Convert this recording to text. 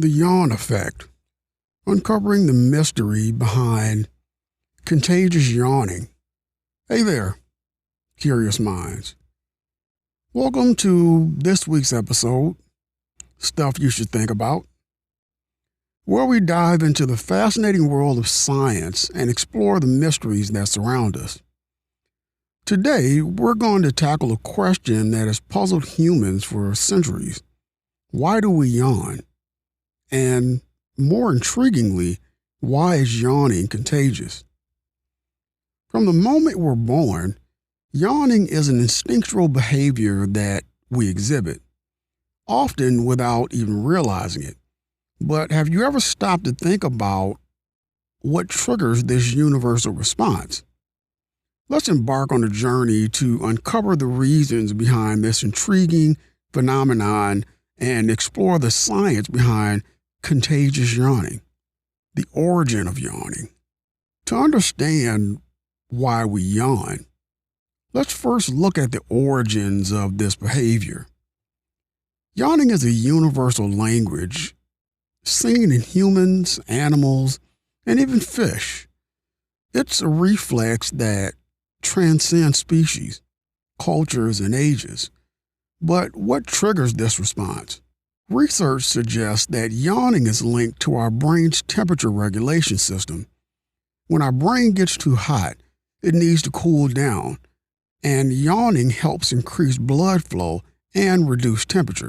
The Yawn Effect, uncovering the mystery behind contagious yawning. Hey there, curious minds. Welcome to this week's episode, Stuff You Should Think About, where we dive into the fascinating world of science and explore the mysteries that surround us. Today, we're going to tackle a question that has puzzled humans for centuries. Why do we yawn? And more intriguingly, why is yawning contagious? From the moment we're born, yawning is an instinctual behavior that we exhibit, often without even realizing it. But have you ever stopped to think about what triggers this universal response? Let's embark on a journey to uncover the reasons behind this intriguing phenomenon and explore the science behind contagious yawning, the origin of yawning. To understand why we yawn, let's first look at the origins of this behavior. Yawning is a universal language seen in humans, animals, and even fish. It's a reflex that transcends species, cultures, and ages. But what triggers this response? Research suggests that yawning is linked to our brain's temperature regulation system. When our brain gets too hot, it needs to cool down, and yawning helps increase blood flow and reduce temperature.